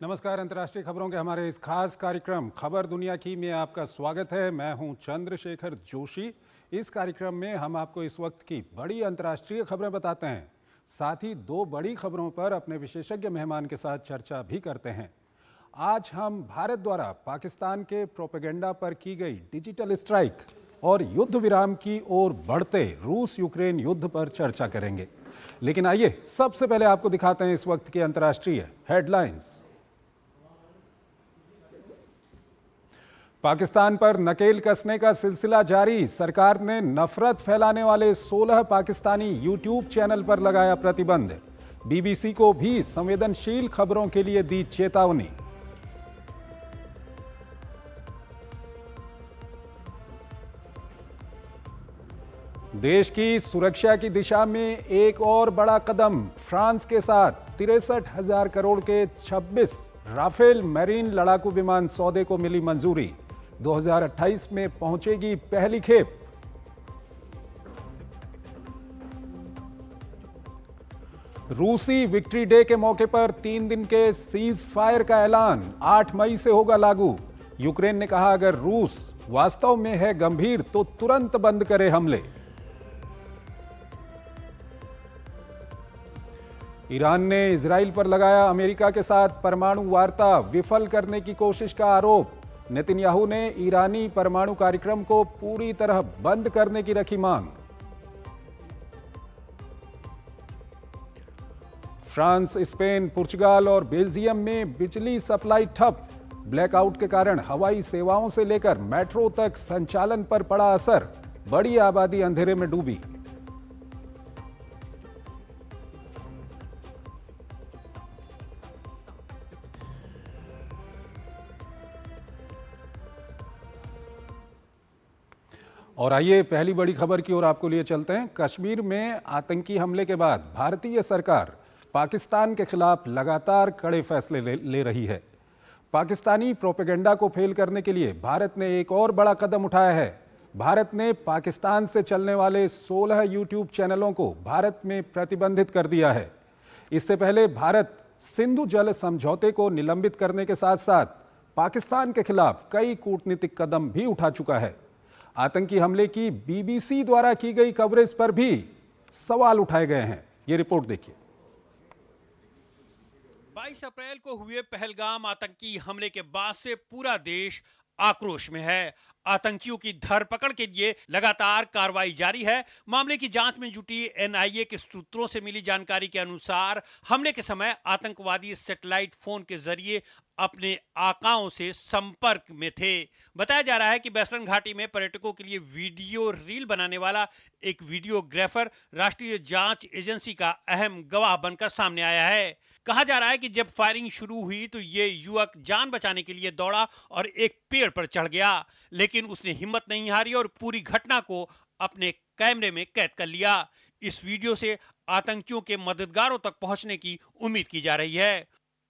नमस्कार। अंतर्राष्ट्रीय खबरों के हमारे इस खास कार्यक्रम खबर दुनिया की में आपका स्वागत है। मैं हूं चंद्रशेखर जोशी। इस कार्यक्रम में हम आपको इस वक्त की बड़ी अंतर्राष्ट्रीय खबरें बताते हैं, साथ ही दो बड़ी खबरों पर अपने विशेषज्ञ मेहमान के साथ चर्चा भी करते हैं। आज हम भारत द्वारा पाकिस्तान के प्रोपेगेंडा पर की गई डिजिटल स्ट्राइक और युद्ध विराम की ओर बढ़ते रूस यूक्रेन युद्ध पर चर्चा करेंगे। लेकिन आइए सबसे पहले आपको दिखाते हैं इस वक्त की अंतर्राष्ट्रीय हेडलाइंस। पाकिस्तान पर नकेल कसने का सिलसिला जारी। सरकार ने नफरत फैलाने वाले 16 पाकिस्तानी यूट्यूब चैनल पर लगाया प्रतिबंध। बीबीसी को भी संवेदनशील खबरों के लिए दी चेतावनी। देश की सुरक्षा की दिशा में एक और बड़ा कदम। फ्रांस के साथ 63,000 करोड़ के 26 राफेल मैरीन लड़ाकू विमान सौदे को मिली मंजूरी। 2028 में पहुंचेगी पहली खेप। रूसी विक्ट्री डे के मौके पर 3 दिन के सीज फायर का ऐलान 8 मई से होगा लागू। यूक्रेन ने कहा अगर रूस वास्तव में है गंभीर तो तुरंत बंद करे हमले। ईरान ने इजराइल पर लगाया अमेरिका के साथ परमाणु वार्ता विफल करने की कोशिश का आरोप। नेतन्याहू ने ईरानी परमाणु कार्यक्रम को पूरी तरह बंद करने की रखी मांग। फ्रांस, स्पेन, पुर्तगाल और बेल्जियम में बिजली सप्लाई ठप। ब्लैकआउट के कारण हवाई सेवाओं से लेकर मेट्रो तक संचालन पर पड़ा असर। बड़ी आबादी अंधेरे में डूबी। और आइए पहली बड़ी खबर की ओर आपको लिए चलते हैं। कश्मीर में आतंकी हमले के बाद भारतीय सरकार पाकिस्तान के खिलाफ लगातार कड़े फैसले ले रही है। पाकिस्तानी प्रोपेगेंडा को फेल करने के लिए भारत ने एक और बड़ा कदम उठाया है। भारत ने पाकिस्तान से चलने वाले 16 यूट्यूब चैनलों को भारत में प्रतिबंधित कर दिया है। इससे पहले भारत सिंधु जल समझौते को निलंबित करने के साथ साथ पाकिस्तान के खिलाफ कई कूटनीतिक कदम भी उठा चुका है। आतंकी हमले की बीबीसी द्वारा की गई कवरेज पर भी सवाल उठाए गए हैं। ये रिपोर्ट देखिए। 22 अप्रैल को हुए पहलगाम आतंकी हमले के बाद से पूरा देश आक्रोश में है। आतंकियों की धरपकड़ के लिए लगातार कार्रवाई जारी है। मामले की जांच में जुटी एनआईए के सूत्रों से मिली जानकारी के अनुसार हमले के समय आतंकवादी सैटेलाइट फोन के जरिए अपने आकाओं से संपर्क में थे। बताया जा रहा है कि बैसरन घाटी में पर्यटकों के लिए वीडियो रील बनाने वाला एक वीडियोग्राफर राष्ट्रीय जांच एजेंसी का अहम गवाह बनकर सामने आया है। कहा जा रहा है कि जब फायरिंग शुरू हुई तो ये युवक जान बचाने के लिए दौड़ा और एक पेड़ पर चढ़ गया, लेकिन उसने हिम्मत नहीं हारी और पूरी घटना को अपने कैमरे में कैद कर लिया। इस वीडियो से आतंकियों के मददगारों तक पहुंचने की उम्मीद की जा रही है।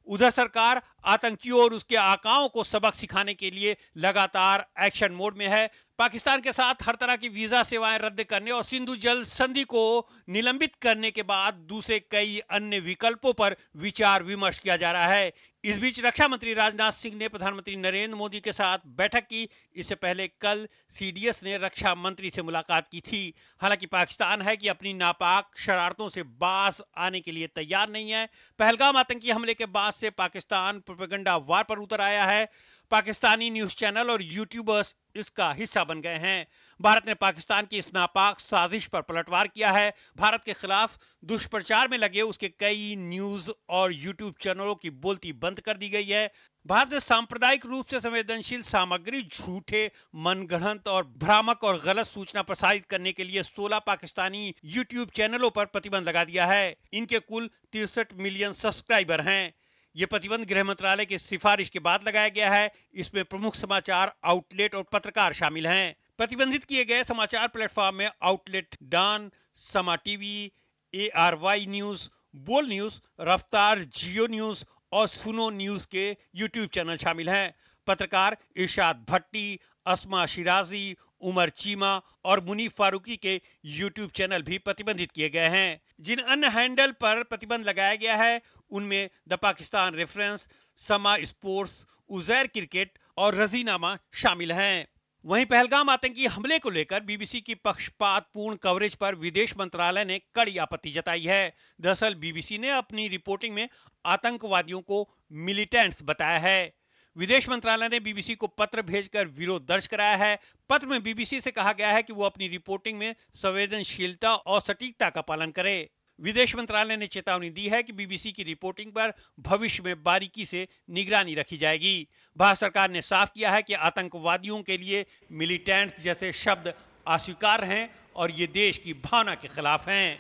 उधर सरकार आतंकियों और उसके आकाओं को सबक सिखाने के लिए लगातार एक्शन मोड में है। पाकिस्तान के साथ हर तरह की वीजा सेवाएं रद्द करने और सिंधु जल संधि को निलंबित करने के बाद दूसरे कई अन्य विकल्पों पर विचार विमर्श किया जा रहा है। इस बीच रक्षा मंत्री राजनाथ सिंह ने प्रधानमंत्री नरेंद्र मोदी के साथ बैठक की। इससे पहले कल सीडीएस ने रक्षा मंत्री से मुलाकात की थी। हालांकि पाकिस्तान है कि अपनी नापाक शरारतों से बाज आने के लिए तैयार नहीं है। पहलगाम आतंकी हमले के बाद से पाकिस्तान प्रोपेगेंडा वार पर उतर आया है। पाकिस्तानी न्यूज चैनल और यूट्यूबर्स इसका हिस्सा बन गए हैं। भारत ने पाकिस्तान की इस नापाक साजिश पर पलटवार किया है। भारत के खिलाफ दुष्प्रचार में लगे उसके कई न्यूज और यूट्यूब चैनलों की बोलती बंद कर दी गई है। भारत ने सांप्रदायिक रूप से संवेदनशील सामग्री, झूठे, मनगढ़ंत और भ्रामक और गलत सूचना प्रसारित करने के लिए 16 पाकिस्तानी यूट्यूब चैनलों पर प्रतिबंध लगा दिया है। इनके कुल 63 मिलियन सब्सक्राइबर हैं। ये प्रतिबंध गृह मंत्रालय की सिफारिश के बाद लगाया गया है। इसमें प्रमुख समाचार आउटलेट और पत्रकार शामिल हैं। प्रतिबंधित किए गए समाचार प्लेटफॉर्म में आउटलेट डॉन, समा टीवी, ARY न्यूज, बोल न्यूज, रफ्तार, जियो न्यूज और सुनो न्यूज के यूट्यूब चैनल शामिल हैं। पत्रकार इरशाद भट्टी, अस्मा शिराजी, उमर चीमा और मुनीफ फारूकी के यूट्यूब चैनल भी प्रतिबंधित किए गए हैं। जिन अन्य हैंडल पर प्रतिबंध लगाया गया है उनमें द पाकिस्तान रेफरेंस, समा स्पोर्ट्स, उजैर क्रिकेट और रजीनामा शामिल हैं। वहीं पहलगाम आतंकी हमले को लेकर बीबीसी की पक्षपातपूर्ण कवरेज पर विदेश मंत्रालय ने कड़ी आपत्ति जताई है। दरअसल बीबीसी ने अपनी रिपोर्टिंग में आतंकवादियों को मिलिटेंट्स बताया है। विदेश मंत्रालय ने बीबीसी को पत्र भेजकर विरोध दर्ज कराया है। पत्र में बीबीसी से कहा गया है कि वो अपनी रिपोर्टिंग में संवेदनशीलता और सटीकता का पालन करे। विदेश मंत्रालय ने चेतावनी दी है कि बीबीसी की रिपोर्टिंग पर भविष्य में बारीकी से निगरानी रखी जाएगी। भारत सरकार ने साफ किया है कि आतंकवादियों के लिए मिलिटेंट्स जैसे शब्द अस्वीकार्य हैं और ये देश की भावना के खिलाफ हैं।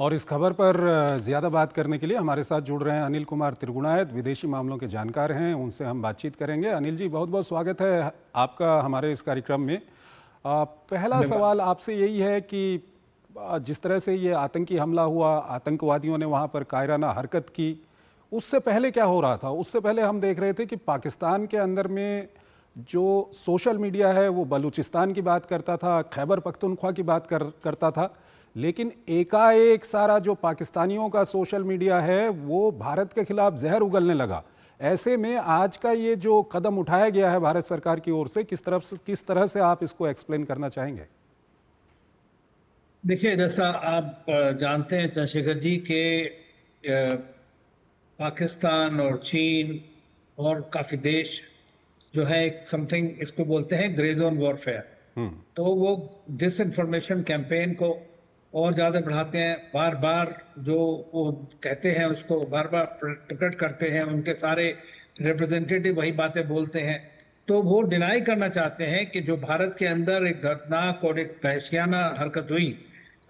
और इस खबर पर ज़्यादा बात करने के लिए हमारे साथ जुड़ रहे हैं अनिल कुमार त्रिगुणायत, विदेशी मामलों के जानकार हैं, उनसे हम बातचीत करेंगे। अनिल जी, बहुत बहुत स्वागत है आपका हमारे इस कार्यक्रम में। पहला सवाल आपसे यही है कि जिस तरह से ये आतंकी हमला हुआ, आतंकवादियों ने वहाँ पर कायराना हरकत की, उससे पहले क्या हो रहा था? उससे पहले हम देख रहे थे कि पाकिस्तान के अंदर में जो सोशल मीडिया है वो बलूचिस्तान की बात करता था, खैबर पख्तूनख्वा की बात करता था, लेकिन एकाएक सारा जो पाकिस्तानियों का सोशल मीडिया है वो भारत के खिलाफ जहर उगलने लगा। ऐसे में आज का ये जो कदम उठाया गया है भारत सरकार की ओर से, किस तरह से आप इसको एक्सप्लेन करना चाहेंगे? देखिए, जैसा आप जानते हैं चंद्रशेखर जी के पाकिस्तान और चीन और काफी देश जो है एक समथिंग इसको बोलते हैं ग्रे जोन वॉरफेयर। तो वो डिस इन्फॉर्मेशन कैंपेन को और ज्यादा बढ़ाते हैं, बार बार जो वो कहते हैं उसको बार बार प्रकट करते हैं, उनके सारे रिप्रेजेंटेटिव वही बातें बोलते हैं। तो वो डिनाई करना चाहते हैं कि जो भारत के अंदर एक दर्दनाक और एक वहशियाना हरकत हुई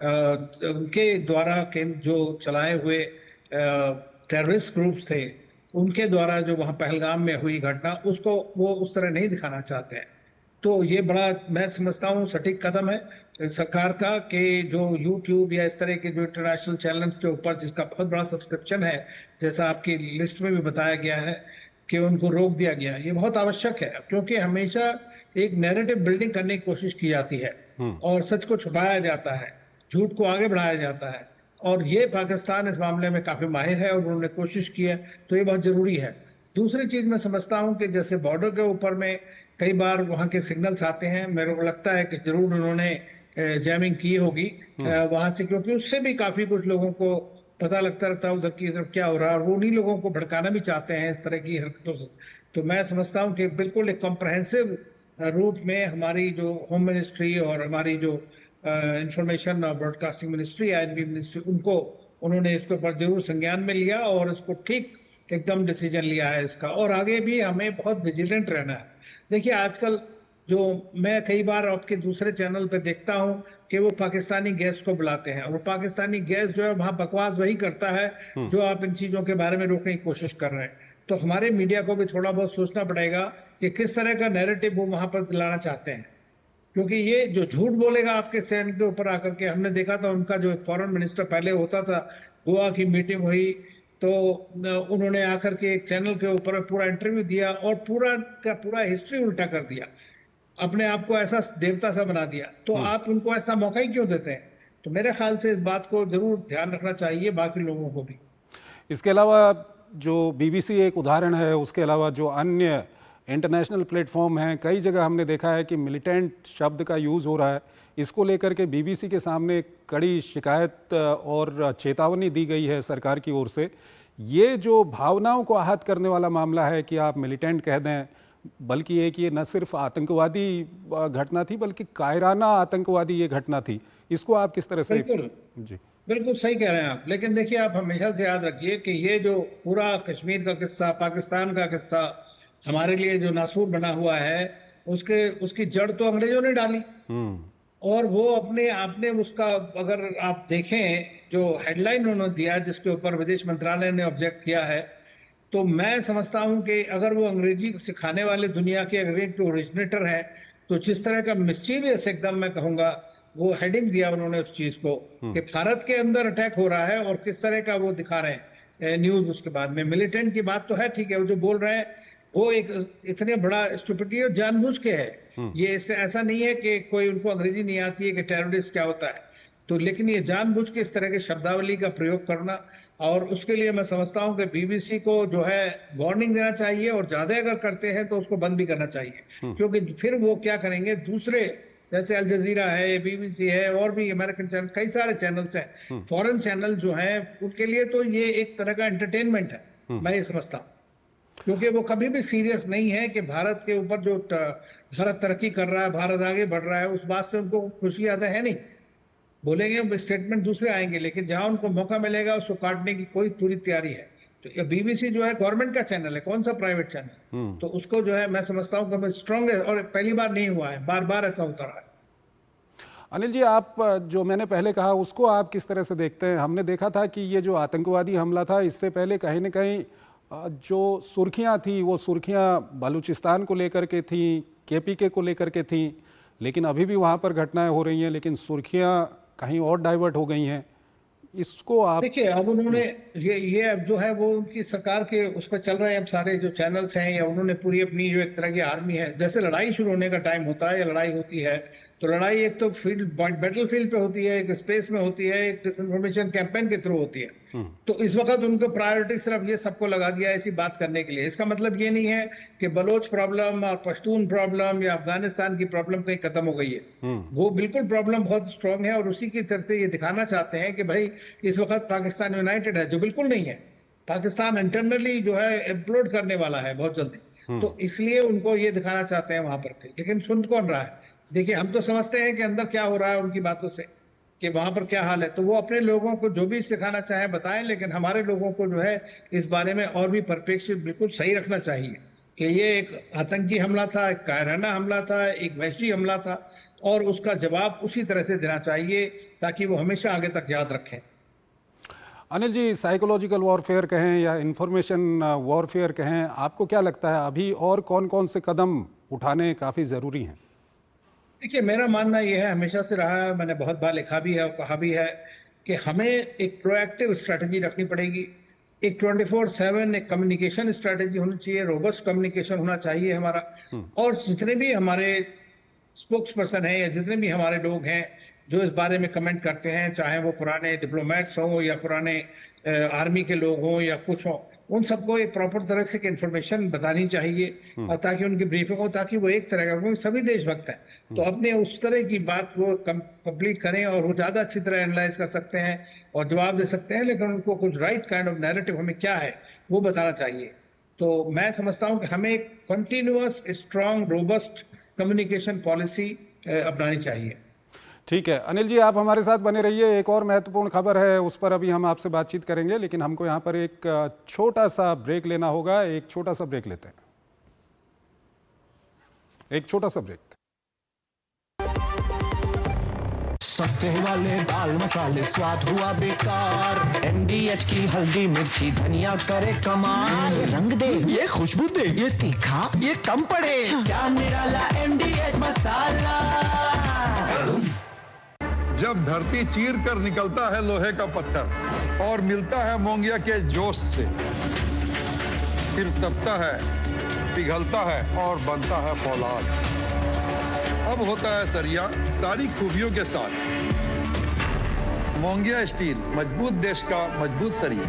उनके द्वारा जो चलाए हुए टेररिस्ट ग्रुप्स थे, उनके द्वारा जो वहाँ पहलगाम में हुई घटना, उसको वो उस तरह नहीं दिखाना चाहते हैं। तो ये बड़ा मैं समझता हूँ सटीक कदम है सरकार का कि जो YouTube या इस तरह के जो इंटरनेशनल चैनल्स के ऊपर जिसका बहुत बड़ा सब्सक्रिप्शन है, जैसा आपकी लिस्ट में भी बताया गया है कि उनको रोक दिया गया। ये बहुत आवश्यक है क्योंकि हमेशा एक नैरेटिव बिल्डिंग करने की कोशिश की जाती है और सच को छुपाया जाता है, झूठ को आगे बढ़ाया जाता है, और ये पाकिस्तान इस मामले में काफी माहिर है और उन्होंने कोशिश की है, तो ये बहुत जरूरी है। दूसरी चीज मैं समझता हूँ कि जैसे बॉर्डर के ऊपर में कई बार वहाँ के सिग्नल्स आते हैं, मेरे को लगता है कि जरूर उन्होंने जैमिंग की होगी वहां से, क्योंकि उससे भी काफी कुछ लोगों को पता लगता रहता है उधर की तरफ क्या हो रहा है, और वो उन्हीं लोगों को भड़काना भी चाहते हैं इस तरह की हरकतों से। तो मैं समझता हूँ कि बिल्कुल एक कॉम्प्रहेंसिव रूप में हमारी जो होम मिनिस्ट्री और हमारी जो इंफॉर्मेशन और ब्रॉडकास्टिंग मिनिस्ट्री, आईएनबी मिनिस्ट्री, उनको उन्होंने इसके ऊपर जरूर संज्ञान में लिया और इसको ठीक एकदम डिसीजन लिया है इसका, और आगे भी हमें बहुत विजिलेंट रहना है। देखिए, आजकल जो मैं कई बार आपके दूसरे चैनल पे देखता हूं कि वो पाकिस्तानी गैस को बुलाते हैं, और पाकिस्तानी गैस जो है वहां बकवास वही करता है जो आप इन चीजों के बारे में रोकने की कोशिश कर रहे हैं। तो हमारे मीडिया को भी थोड़ा बहुत सोचना पड़ेगा कि किस तरह का नैरेटिव वो वहां पर दिलाना चाहते हैं, क्योंकि ये जो झूठ बोलेगा आपके स्टैंड के ऊपर आकर के, हमने देखा था उनका जो फॉरेन मिनिस्टर पहले होता था, गोवा की मीटिंग हुई तो उन्होंने आकर के एक चैनल के ऊपर पूरा इंटरव्यू दिया और पूरा का पूरा हिस्ट्री उल्टा कर दिया, अपने आप को ऐसा देवता सा बना दिया। तो आप उनको ऐसा मौका ही क्यों देते हैं? तो मेरे ख्याल से इस बात को जरूर ध्यान रखना चाहिए बाकी लोगों को भी। इसके अलावा जो बीबीसी एक उदाहरण है, उसके अलावा जो अन्य इंटरनेशनल प्लेटफॉर्म हैं, कई जगह हमने देखा है कि मिलिटेंट शब्द का यूज़ हो रहा है। इसको लेकर के बीबीसी के सामने कड़ी शिकायत और चेतावनी दी गई है सरकार की ओर से। ये जो भावनाओं को आहत करने वाला मामला है कि आप मिलिटेंट कह दें, बल्कि एक ये न सिर्फ आतंकवादी घटना थी बल्कि कायराना आतंकवादी ये घटना थी, इसको आप किस तरह से? जी, बिल्कुल सही कह रहे हैं आप। लेकिन देखिए, आप हमेशा से याद रखिए कि ये जो पूरा कश्मीर का किस्सा, पाकिस्तान का किस्सा हमारे लिए जो नासूर बना हुआ है, उसकी जड़ तो अंग्रेजों ने डाली, और वो आपने उसका अगर आप देखें जो हेडलाइन उन्होंने दिया जिसके ऊपर विदेश मंत्रालय ने ऑब्जेक्ट किया है, तो मैं समझता हूं कि अगर वो अंग्रेजी सिखाने वाले दुनिया के अंग्रेज के ओरिजिनेटर हैं, तो जिस तरह का मिस्चीवियस एकदम मैं कहूंगा वो हेडिंग दिया उन्होंने उस चीज को कि भारत के अंदर अटैक हो रहा है और किस तरह का वो दिखा रहे हैं न्यूज। उसके बाद में मिलिटेंट की बात तो है, ठीक है, वो जो बोल रहे हैं वो एक इतने बड़ा स्टुपिडिटी और जानबूझ के है। ये ऐसा नहीं है कि कोई उनको अंग्रेजी नहीं आती है कि टेररिस्ट क्या होता है। तो लेकिन ये जानबूझ के इस तरह के शब्दावली का प्रयोग करना, और उसके लिए मैं समझता हूं कि बीबीसी को जो है वार्निंग देना चाहिए, और ज्यादा अगर करते हैं तो उसको बंद भी करना चाहिए, क्योंकि फिर वो क्या करेंगे, दूसरे जैसे अल जजीरा है, बीबीसी है, और भी अमेरिकन चैनल, कई सारे चैनल्स हैं, फॉरेन चैनल जो हैं, उनके लिए तो ये एक तरह का एंटरटेनमेंट है, मैं ये समझता हूँ। क्योंकि वो कभी भी सीरियस नहीं है कि भारत के ऊपर जो भारत तरक्की कर रहा है, भारत आगे बढ़ रहा है, उस बात से उनको खुशी आता है नहीं। बोलेंगे स्टेटमेंट दूसरे आएंगे, लेकिन जहां उनको मौका मिलेगा उसको काटने की कोई पूरी तैयारी है। तो बीबीसी जो है गवर्नमेंट का चैनल है, कौन सा प्राइवेट चैनल, तो उसको जो है मैं समझता हूँ कि स्ट्रांग है, और पहली बार नहीं हुआ है, बार बार ऐसा होता रहा है। अनिल जी, आप जो मैंने पहले कहा उसको आप किस तरह से देखते हैं? हमने देखा था कि ये जो आतंकवादी हमला था, इससे पहले कहीं ना कहीं जो सुर्खियां थी वो सुर्खियां बलूचिस्तान को लेकर के थी, केपीके को लेकर के थी, लेकिन अभी भी वहाँ पर घटनाएं हो रही हैं, लेकिन सुर्खियां कहीं और डाइवर्ट हो गई हैं। इसको आप देखिए, अब उन्होंने ये अब जो है वो उनकी सरकार के उस पर चल रहे हैं, अब सारे जो चैनल्स हैं, या उन्होंने पूरी अपनी जो एक तरह की आर्मी है, जैसे लड़ाई शुरू होने का टाइम होता है या लड़ाई होती है, तो लड़ाई एक तो फील्ड बैटल फील्ड पे होती है, एक स्पेस में होती है, एक डिसइंफॉर्मेशन कैंपेन के थ्रू होती है। तो इस वक्त उनको प्रायोरिटी सिर्फ ये सबको लगा दिया है ऐसी बात करने के लिए। इसका मतलब ये नहीं है कि बलोच प्रॉब्लम और पश्तून प्रॉब्लम या अफगानिस्तान की प्रॉब्लम कहीं खत्म हो गई है। वो बिल्कुल प्रॉब्लम बहुत स्ट्रांग है, और उसी की तरफ से ये दिखाना चाहते हैं कि भाई इस वक्त पाकिस्तान यूनाइटेड है, जो बिल्कुल नहीं है। पाकिस्तान इंटरनली जो है इम्प्लोड करने वाला है बहुत जल्दी। तो इसलिए उनको ये दिखाना चाहते हैं वहां पर के, लेकिन सुन कौन रहा है? देखिए, हम तो समझते हैं कि अंदर क्या हो रहा है उनकी बातों से, कि वहां पर क्या हाल है, तो वो अपने लोगों को जो भी सिखाना चाहे बताएं, लेकिन हमारे लोगों को जो है इस बारे में और भी परिप्रेक्ष्य बिल्कुल सही रखना चाहिए कि ये एक आतंकी हमला था, एक कायराना हमला था, एक वहशी हमला था, और उसका जवाब उसी तरह से देना चाहिए ताकि वो हमेशा आगे तक याद रखें। अनिल जी, साइकोलॉजिकल वॉरफेयर कहें या इंफॉर्मेशन वॉरफेयर कहें, आपको क्या लगता है अभी और कौन कौन से कदम उठाने काफ़ी ज़रूरी हैं? देखिए, मेरा मानना यह है, हमेशा से रहा है, मैंने बहुत बार लिखा भी है और कहा भी है, कि हमें एक प्रोएक्टिव स्ट्रेटजी रखनी पड़ेगी। एक 24/7 एक कम्युनिकेशन स्ट्रेटजी होनी चाहिए, रोबस्ट कम्युनिकेशन होना चाहिए हमारा। और जितने भी हमारे स्पोक्स पर्सन हैं या जितने भी हमारे लोग हैं जो इस बारे में कमेंट करते हैं, चाहे वो पुराने डिप्लोमेट्स हों या पुराने आर्मी के लोग हों या कुछ हों, उन सबको एक प्रॉपर तरह से इन्फॉर्मेशन बतानी चाहिए, और ताकि उनकी ब्रीफिंग हो, ताकि वो एक तरह का, क्योंकि सभी देशभक्त हैं, तो अपने उस तरह की बात वो कंप्लीट करें, और वो ज़्यादा अच्छी तरह एनालाइज कर सकते हैं और जवाब दे सकते हैं, लेकिन उनको कुछ राइट काइंड ऑफ नैरेटिव हमें क्या है वो बताना चाहिए। तो मैं समझता हूँ कि हमें एक continuous strong robust communication policy अपनानी चाहिए। ठीक है अनिल जी, आप हमारे साथ बने रहिए। एक और महत्वपूर्ण खबर है, उस पर अभी हम आपसे बातचीत करेंगे, लेकिन हमको यहाँ पर एक छोटा सा ब्रेक लेना होगा। एक छोटा सा ब्रेक लेते हैं, एक छोटा सा ब्रेक। सस्ते वाले दाल मसाले स्वाद हुआ बेकार, एमडीएच की हल्दी मिर्ची धनिया करे कमाल, ये रंग दे, ये खुशबू दे, ये तीखा, ये कम पड़े, क्या निराला एमडीएच मसाला। जब धरती चीर कर निकलता है लोहे का पत्थर और मिलता है मोंगिया के जोश से, फिर तपता है, पिघलता है और बनता है फौलाद। अब होता है सरिया सारी खूबियों के साथ। मोंगिया स्टील, मजबूत देश का मजबूत सरिया।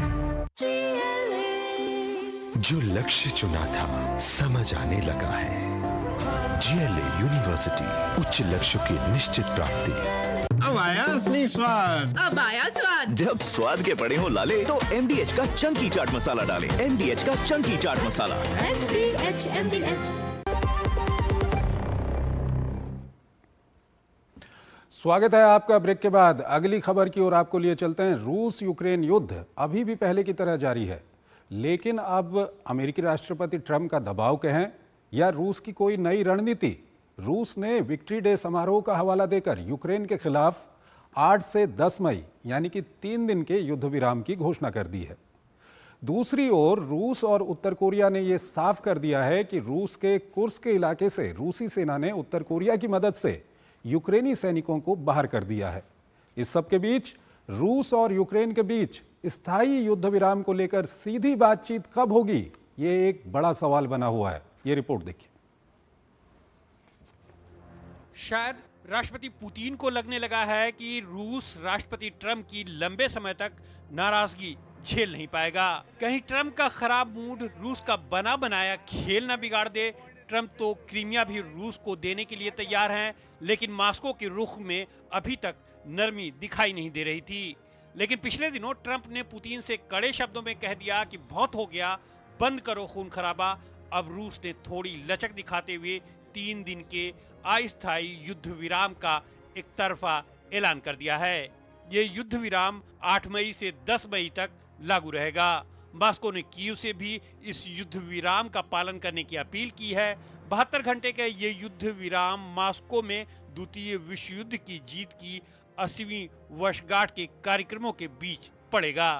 जो लक्ष्य चुना था समझ आने लगा है। जीएलए यूनिवर्सिटी, उच्च लक्ष्य की निश्चित प्राप्ति। अब आया असली स्वाद, अब आया स्वाद। जब स्वाद के पड़े हो लाले तो एमडीएच का चंकी चाट मसाला डालें। एमडीएच का चंकी चाट मसाला। एमडीएच। स्वागत है आपका ब्रेक के बाद। अगली खबर की ओर आपको लिए चलते हैं। रूस यूक्रेन युद्ध अभी भी पहले की तरह जारी है, लेकिन अब अमेरिकी राष्ट्रपति ट्रंप का दबाव कहें या रूस की कोई नई रणनीति, रूस ने विक्ट्री डे समारोह का हवाला देकर यूक्रेन के खिलाफ 8 से 10 मई यानी कि 3 दिन के युद्ध विराम की घोषणा कर दी है। दूसरी ओर रूस और उत्तर कोरिया ने यह साफ कर दिया है कि रूस के कुर्स्क के इलाके से रूसी सेना ने उत्तर कोरिया की मदद से यूक्रेनी सैनिकों को बाहर कर दिया है। इस सब के बीच रूस और यूक्रेन के बीच स्थायी युद्ध विराम को लेकर सीधी बातचीत कब होगी, ये एक बड़ा सवाल बना हुआ है। ये रिपोर्ट देखिए। शायद राष्ट्रपति पुतिन को लगने लगा है कि रूस राष्ट्रपति ट्रंप की लंबे समय तक नाराजगी झेल नहीं पाएगा। कहीं ट्रंप का खराब मूड रूस का बना बनाया खेल न बिगाड़ दे। ट्रंप तो क्रीमिया भी रूस को देने के लिए तैयार हैं, लेकिन मॉस्को के रुख में अभी तक नरमी दिखाई नहीं दे रही थी। लेकिन पिछले दिनों ट्रंप ने पुतिन से कड़े शब्दों में कह दिया कि बहुत हो गया, बंद करो खून खराबा। अब रूस ने थोड़ी लचक दिखाते हुए 3 दिन के अस्थायी युद्ध विराम का एक तरफा ऐलान कर दिया है। ये युद्ध विराम 8 मई से 10 मई तक लागू रहेगा। मॉस्को ने कीव से भी इस युद्ध विराम का पालन करने की अपील की है। 72 घंटे का ये युद्ध विराम मॉस्को में द्वितीय विश्व युद्ध की जीत की 80वीं वर्षगांठ के कार्यक्रमों के बीच पड़ेगा।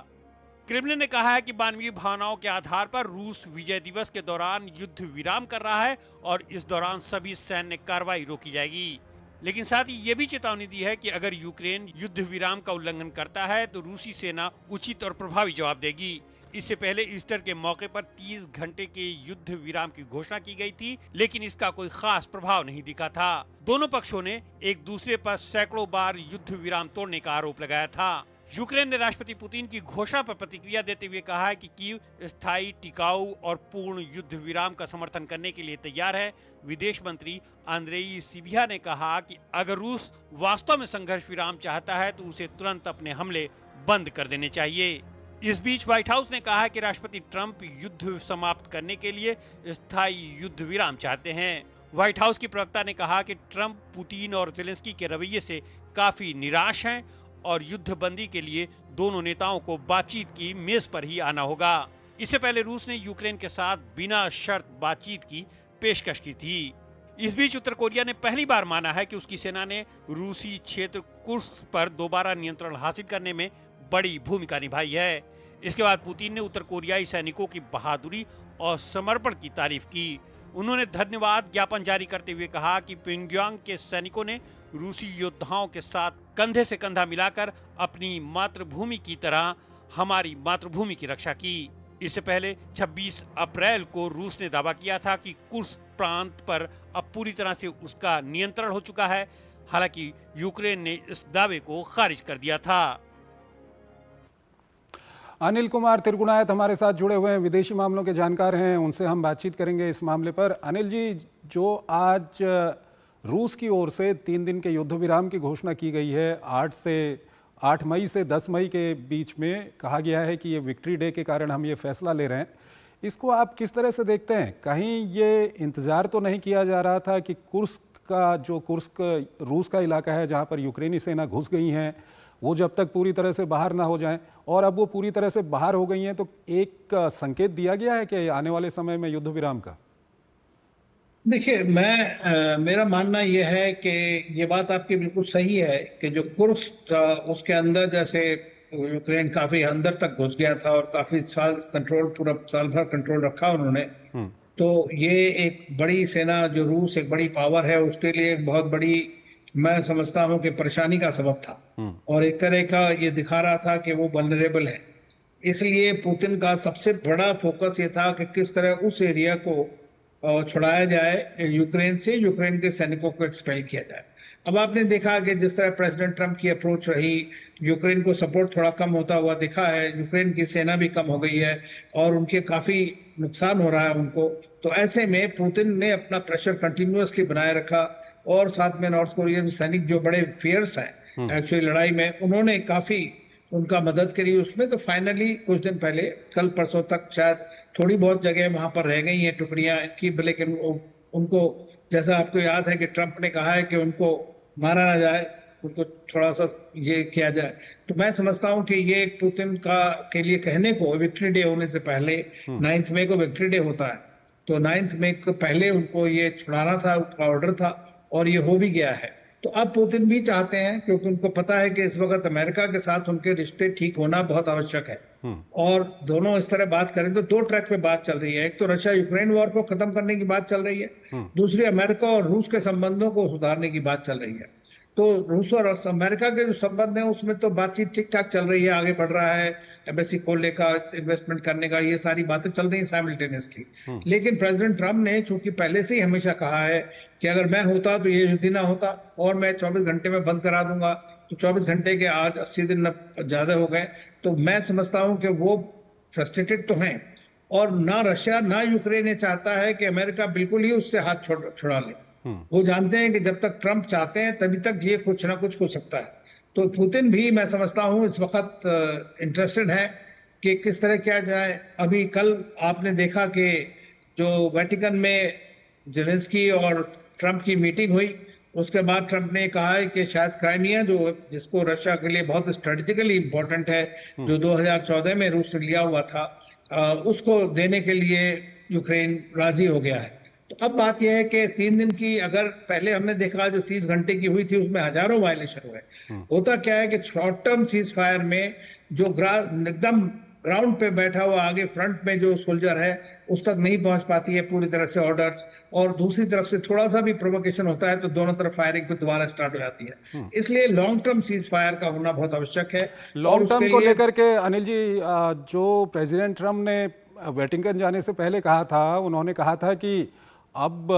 क्रेमलिन ने कहा है कि मानवीय भावनाओं के आधार पर रूस विजय दिवस के दौरान युद्ध विराम कर रहा है और इस दौरान सभी सैन्य कार्रवाई रोकी जाएगी। लेकिन साथ ही ये भी चेतावनी दी है कि अगर यूक्रेन युद्ध विराम का उल्लंघन करता है तो रूसी सेना उचित और प्रभावी जवाब देगी। इससे पहले ईस्टर के मौके पर 30 घंटे के युद्ध विराम की घोषणा की गई थी, लेकिन इसका कोई खास प्रभाव नहीं दिखा था। दोनों पक्षों ने एक दूसरे पर सैकड़ों बार युद्ध विराम तोड़ने का आरोप लगाया था। यूक्रेन ने राष्ट्रपति पुतिन की घोषणा पर प्रतिक्रिया देते हुए कहा है कि कीव स्थायी, टिकाऊ और पूर्ण युद्ध विराम का समर्थन करने के लिए तैयार है। विदेश मंत्री आंद्रेई सिबिहा ने कहा कि अगर रूस वास्तव में संघर्ष विराम चाहता है तो उसे तुरंत अपने हमले बंद कर देने चाहिए। इस बीच व्हाइट हाउस ने कहा है कि राष्ट्रपति ट्रंप युद्ध समाप्त करने के लिए स्थायी युद्ध विराम चाहते हैं। व्हाइट हाउस की प्रवक्ता ने कहा कि ट्रंप पुतिन और ज़ेलेंस्की के रवैये से काफी निराश हैं और युद्ध बंदी के लिए दोनों नेताओं को बातचीत की मेज पर ही आना होगा। इससे पहले रूस ने यूक्रेन के साथ बिना शर्त बातचीत की पेशकश की थी। इस बीच उत्तर कोरिया ने पहली बार माना है कि उसकी सेना ने रूसी क्षेत्र कुर्स्क पर दोबारा नियंत्रण हासिल करने में बड़ी भूमिका निभाई है। इसके बाद पुतिन ने उत्तर कोरियाई सैनिकों की बहादुरी और समर्पण की तारीफ की। उन्होंने धन्यवाद ज्ञापन जारी करते हुए कहा कि प्योंगयांग के सैनिकों ने रूसी योद्धाओं के साथ कंधे से कंधा मिलाकर अपनी मातृभूमि की तरह हमारी मातृभूमि की रक्षा की। इससे पहले 26 अप्रैल को रूस ने दावा किया था कि कुर्स्क प्रांत पर अब पूरी तरह से उसका नियंत्रण हो चुका है। हालांकि यूक्रेन ने इस दावे को खारिज कर दिया था। अनिल कुमार तिरगुनायत हमारे साथ जुड़े हुए हैं, विदेशी मामलों के जानकार हैं, उनसे हम बातचीत करेंगे इस मामले पर। अनिल जी, जो आज रूस की ओर से 3 दिन के युद्ध विराम की घोषणा की गई है, 8 मई से 10 मई के बीच में कहा गया है कि ये विक्ट्री डे के कारण हम ये फैसला ले रहे हैं, इसको आप किस तरह से देखते हैं? कहीं ये इंतज़ार तो नहीं किया जा रहा था कि कुर्स्क रूस का इलाका है जहाँ पर यूक्रेनी सेना घुस गई हैं, वो जब तक पूरी तरह से बाहर ना हो जाएं, और अब वो पूरी तरह से बाहर हो गई हैं तो एक संकेत दिया गया है कि आने वाले समय में युद्ध विराम का? देखिए, मेरा मानना यह है कि ये बात आपकी बिल्कुल सही है कि जो कुर्स्क उसके अंदर, जैसे यूक्रेन काफी अंदर तक घुस गया था और काफी साल कंट्रोल, पूरा साल भर कंट्रोल रखा उन्होंने, तो ये एक बड़ी सेना, जो रूस एक बड़ी पावर है, उसके लिए एक बहुत बड़ी, मैं समझता हूं कि परेशानी का सबब था। और एक तरह का ये दिखा रहा था कि वो वल्नरेबल है। इसलिए पुतिन का सबसे बड़ा फोकस ये था कि किस तरह उस एरिया को छुड़ाया जाए यूक्रेन से, यूक्रेन के सैनिकों को एक्सपेल किया जाए। अब आपने देखा कि जिस तरह प्रेसिडेंट ट्रंप की अप्रोच रही, यूक्रेन को सपोर्ट थोड़ा कम होता हुआ दिखा है, यूक्रेन की सेना भी कम हो गई है और उनके काफी नुकसान हो रहा है उनको। तो ऐसे में पुतिन ने अपना प्रेशर कंटिन्यूअसली बनाए रखा और साथ में नॉर्थ कोरियन सैनिक जो बड़े फियर्स हैं एक्चुअली लड़ाई में, उन्होंने काफी उनका मदद करी उसमें। तो फाइनली कुछ दिन पहले, कल परसों तक शायद थोड़ी बहुत जगह वहां पर रह गई हैं टुकड़ियां इनकी, लेकिन उनको, जैसा आपको याद है कि ट्रंप ने कहा है कि उनको मारा ना जाए, उनको थोड़ा सा ये किया जाए। तो मैं समझता हूं कि ये पुतिन के लिए कहने को, विक्ट्री डे होने से पहले 9 मई को विक्ट्री डे होता है, तो 9 मई को पहले उनको ये छुड़ाना था, उनका ऑर्डर था और ये हो भी गया है। तो अब पुतिन भी चाहते हैं, क्योंकि उनको पता है कि इस वक्त अमेरिका के साथ उनके रिश्ते ठीक होना बहुत आवश्यक है। और दोनों इस तरह बात करें तो 2 ट्रैक पे बात चल रही है। एक तो रशिया यूक्रेन वॉर को खत्म करने की बात चल रही है, दूसरी अमेरिका और रूस के संबंधों को सुधारने की बात चल रही है। तो रूस और अमेरिका के जो संबंध है उसमें तो बातचीत ठीक ठाक चल रही है, आगे बढ़ रहा है, एम्बेसी खोलने का, इन्वेस्टमेंट करने का, ये सारी बातें चल रही हैं साइमल्टेनियसली। लेकिन प्रेसिडेंट ट्रम्प ने चूंकि पहले से ही हमेशा कहा है कि अगर मैं होता तो ये युद्ध ना होता और मैं 24 घंटे में बंद करा दूंगा, तो 24 घंटे के आज 80 दिन ज्यादा हो गए। तो मैं समझता हूं कि वो फ्रस्ट्रेटेड तो हैं, और ना रशिया ना यूक्रेन ये चाहता है कि अमेरिका बिल्कुल ही उससे हाथ छुड़ा ले। वो जानते हैं कि जब तक ट्रम्प चाहते हैं तभी तक ये कुछ ना कुछ हो सकता है। तो पुतिन भी मैं समझता हूं इस वक्त इंटरेस्टेड है कि किस तरह किया जाए। अभी कल आपने देखा कि जो वेटिकन में जेलेंस्की और ट्रम्प की मीटिंग हुई, उसके बाद ट्रम्प ने कहा है कि शायद क्राइमिया, जो जिसको रशिया के लिए बहुत स्ट्रेटेजिकली इंपॉर्टेंट है, जो 2014 में रूस से लिया हुआ था, उसको देने के लिए यूक्रेन राजी हो गया है। तो अब बात यह है कि 3 दिन की, अगर पहले हमने देखा जो 30 घंटे की हुई थी उसमें हजारों वायलेशन हुए। होता क्या है कि शॉर्ट टर्म सीज फायर में जो एकदम ग्राउंड पे बैठा हुआ आगे फ्रंट में जो सोल्जर है उस तक नहीं पहुंच पाती है पूरी तरह से ऑर्डर्स, और दूसरी तरफ से थोड़ा सा भी प्रोवोकेशन होता है तो दोनों तरफ फायरिंग पे दोबारा स्टार्ट हो जाती है। इसलिए लॉन्ग टर्म सीज फायर का होना बहुत आवश्यक है। लॉन्ग टर्म को लेकर के अनिल जी, जो प्रेसिडेंट ट्रम्प ने वेटिकन जाने से पहले कहा था, उन्होंने कहा था कि अब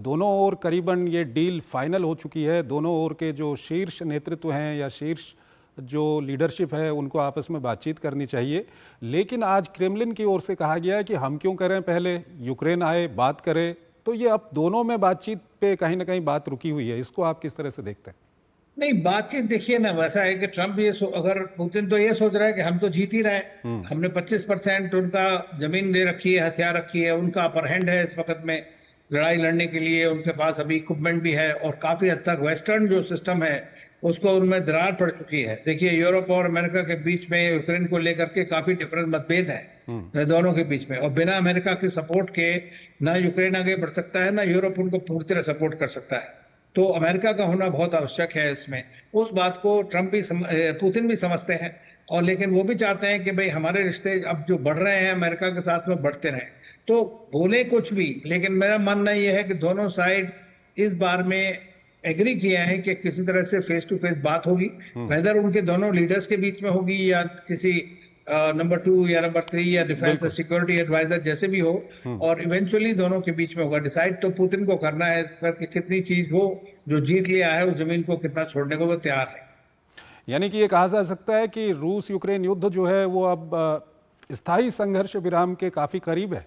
दोनों ओर करीबन ये डील फाइनल हो चुकी है, दोनों ओर के जो शीर्ष नेतृत्व हैं या शीर्ष जो लीडरशिप है उनको आपस में बातचीत करनी चाहिए। लेकिन आज क्रेमलिन की ओर से कहा गया है कि हम क्यों करें, पहले यूक्रेन आए बात करें। तो ये अब दोनों में बातचीत पे कहीं ना कहीं बात रुकी हुई है, इसको आप किस तरह से देखते हैं? नहीं, बातचीत देखिए ना, वैसा है कि ट्रम्प अगर पुतिन तो ये सोच रहा है कि हम तो जीत ही रहे हैं, हमने 25% उनका जमीन ले रखी है, हथियार रखी है, उनका अपर हैंड है इस वक्त में लड़ाई लड़ने के लिए, उनके पास अभी इक्विपमेंट भी है, और काफी हद तक वेस्टर्न जो सिस्टम है उसको उनमें दरार पड़ चुकी है। देखिए, यूरोप और अमेरिका के बीच में यूक्रेन को लेकर के काफी डिफरेंस मतभेद है दोनों के बीच में, और बिना अमेरिका के सपोर्ट के ना यूक्रेन आगे बढ़ सकता है ना यूरोप उनको पूरी तरह सपोर्ट कर सकता है। तो अमेरिका का होना बहुत आवश्यक है इसमें। उस बात को ट्रम्प भी पुतिन भी समझते हैं, और लेकिन वो भी चाहते हैं कि भाई हमारे रिश्ते अब जो बढ़ रहे हैं अमेरिका के साथ में बढ़ते रहें। तो बोले कुछ भी, लेकिन मेरा मानना यह है कि दोनों साइड इस बार में एग्री किए हैं कि किसी तरह से फेस टू फेस बात होगी, वेदर उनके दोनों लीडर्स के बीच में होगी या किसी नंबर 2 या नंबर 3 या डिफेंस सिक्योरिटी एडवाइजर जैसे भी हो, और इवेंचुअली दोनों के बीच में होगा। डिसाइड तो पुतिन को करना है इस वक्त कि कितनी चीज वो जो जीत लिया है उस जमीन को कितना छोड़ने को वो तैयार है। यानी कि ये कहा जा सकता है कि रूस यूक्रेन युद्ध जो है वो अब स्थायी संघर्ष विराम के काफी करीब है।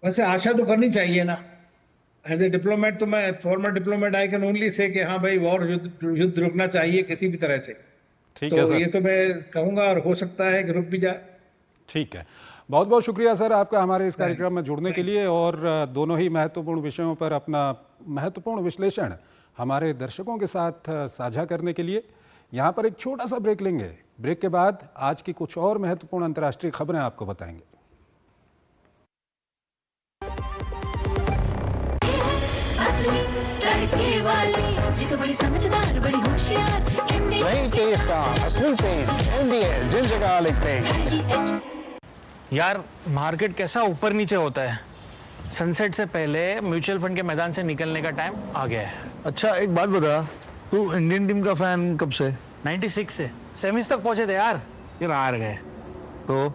वैसे आशा तो करनी चाहिए ना, एज ए डिप्लोमेट तो मैं farmer diplomat I can only say कि हाँ भाई वॉर युद्ध रुकना चाहिए किसी भी तरह से। ठीक तो है सर, ये तो मैं कहूंगा, और हो सकता है कि रुक भी जाए। ठीक है, बहुत बहुत शुक्रिया सर आपका हमारे इस कार्यक्रम में जुड़ने के लिए, और दोनों ही महत्वपूर्ण विषयों पर अपना महत्वपूर्ण विश्लेषण हमारे दर्शकों के साथ साझा करने के लिए। यहाँ पर एक छोटा सा ब्रेक लेंगे, ब्रेक के बाद आज की कुछ और महत्वपूर्ण अंतर्राष्ट्रीय खबरें आपको बताएंगे। ये तो बड़ी समझदार, बड़ी होशियार। यार मार्केट कैसा ऊपर नीचे होता है। सनसेट से पहले म्यूचुअल फंड के मैदान से निकलने का टाइम आ गया है। अच्छा एक बात बता, तू इंडियन टीम का फैन कब से? 96 से सेमीज तक पहुंचे थे यार, फिर हार गए। तो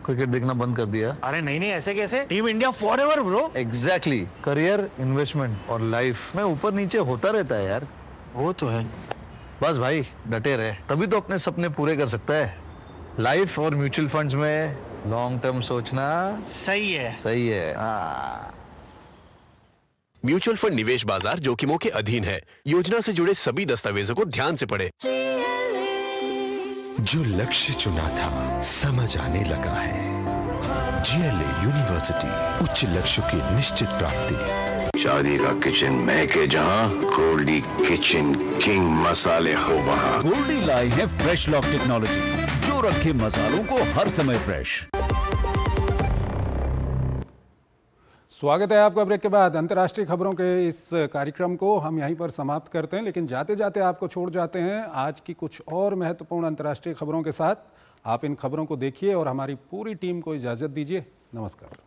क्रिकेट देखना बंद कर दिया? अरे नहीं नहीं, ऐसे कैसे, team India forever bro. Exactly, career, investment और लाइफ में ऊपर नीचे होता रहता है यार। वो तो है, बस भाई डटे रहे, तभी तो अपने सपने पूरे कर सकता है। लाइफ और म्यूचुअल फंड्स में लॉन्ग टर्म सोचना सही है। सही है। हाँ, म्यूचुअल फंड निवेश बाजार जोखिमों के अधीन है। योजना से जुड़े सभी दस्तावेजों को ध्यान से पढ़ें। जो लक्ष्य चुना था समझ आने लगा है। GLA यूनिवर्सिटी, उच्च लक्ष्यों की निश्चित प्राप्ति। शादी का किचन महके जहां, गोल्डी किचन किंग मसाले हो वहां। गोल्डी लाई है फ्रेश लॉक टेक्नोलॉजी, जो रखे मसालों को हर समय फ्रेश। स्वागत है आपका ब्रेक के बाद। अंतर्राष्ट्रीय खबरों के इस कार्यक्रम को हम यहीं पर समाप्त करते हैं, लेकिन जाते जाते आपको छोड़ जाते हैं आज की कुछ और महत्वपूर्ण अंतर्राष्ट्रीय खबरों के साथ। आप इन खबरों को देखिए और हमारी पूरी टीम को इजाज़त दीजिए। नमस्कार।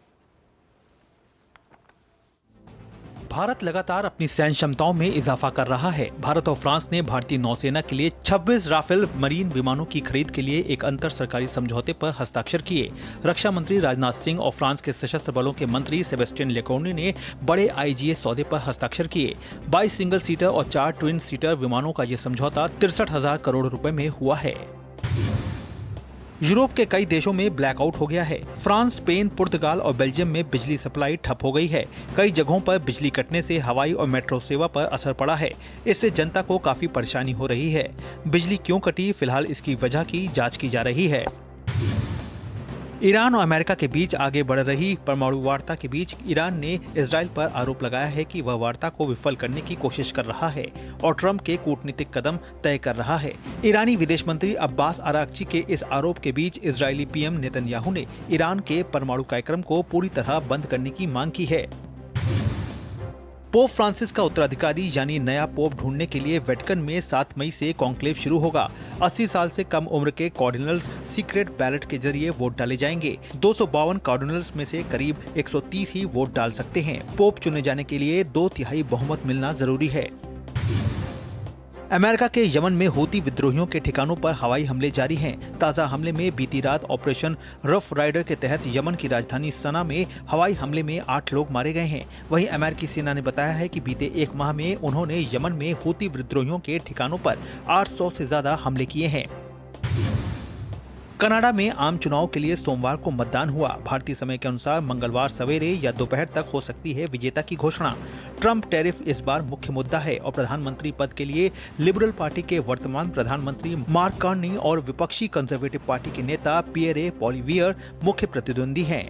भारत लगातार अपनी सैन्य क्षमताओं में इजाफा कर रहा है। भारत और फ्रांस ने भारतीय नौसेना के लिए 26 राफेल मरीन विमानों की खरीद के लिए एक अंतर सरकारी समझौते पर हस्ताक्षर किए। रक्षा मंत्री राजनाथ सिंह और फ्रांस के सशस्त्र बलों के मंत्री सेबेस्टियन लेकोर्नु ने बड़े आईजीएस सौदे पर हस्ताक्षर किए। 22 सिंगल सीटर और 4 ट्विन सीटर विमानों का ये समझौता 63,000 करोड़ रुपए में हुआ है। यूरोप के कई देशों में ब्लैकआउट हो गया है। फ्रांस, स्पेन, पुर्तगाल और बेल्जियम में बिजली सप्लाई ठप हो गई है। कई जगहों पर बिजली कटने से हवाई और मेट्रो सेवा पर असर पड़ा है। इससे जनता को काफी परेशानी हो रही है। बिजली क्यों कटी, फिलहाल इसकी वजह की जांच की जा रही है। ईरान और अमेरिका के बीच आगे बढ़ रही परमाणु वार्ता के बीच ईरान ने इजराइल पर आरोप लगाया है कि वह वार्ता को विफल करने की कोशिश कर रहा है और ट्रंप के कूटनीतिक कदम तय कर रहा है। ईरानी विदेश मंत्री अब्बास अरागची के इस आरोप के बीच इजरायली पीएम नेतन्याहू ने ईरान के परमाणु कार्यक्रम को पूरी तरह बंद करने की मांग की है। पोप फ्रांसिस का उत्तराधिकारी यानी नया पोप ढूंढने के लिए वेटिकन में 7 मई से कॉन्क्लेव शुरू होगा। 80 साल से कम उम्र के कार्डिनल्स सीक्रेट बैलेट के जरिए वोट डाले जाएंगे। 252 कार्डिनल्स में से करीब 130 ही वोट डाल सकते हैं। पोप चुने जाने के लिए 2/3 बहुमत मिलना जरूरी है। अमेरिका के यमन में हूती विद्रोहियों के ठिकानों पर हवाई हमले जारी हैं। ताजा हमले में बीती रात ऑपरेशन रफ राइडर के तहत यमन की राजधानी सना में हवाई हमले में 8 लोग मारे गए हैं। वहीं अमेरिकी सेना ने बताया है कि बीते 1 माह में उन्होंने यमन में हूती विद्रोहियों के ठिकानों पर 800 से ज्यादा हमले किए हैं। कनाडा में आम चुनाव के लिए सोमवार को मतदान हुआ। भारतीय समय के अनुसार मंगलवार सवेरे या दोपहर तक हो सकती है विजेता की घोषणा। ट्रंप टैरिफ इस बार मुख्य मुद्दा है और प्रधानमंत्री पद के लिए लिबरल पार्टी के वर्तमान प्रधानमंत्री मार्क कार्नी और विपक्षी कंजर्वेटिव पार्टी के नेता पियरे पॉलिवियर मुख्य प्रतिद्वंदी हैं।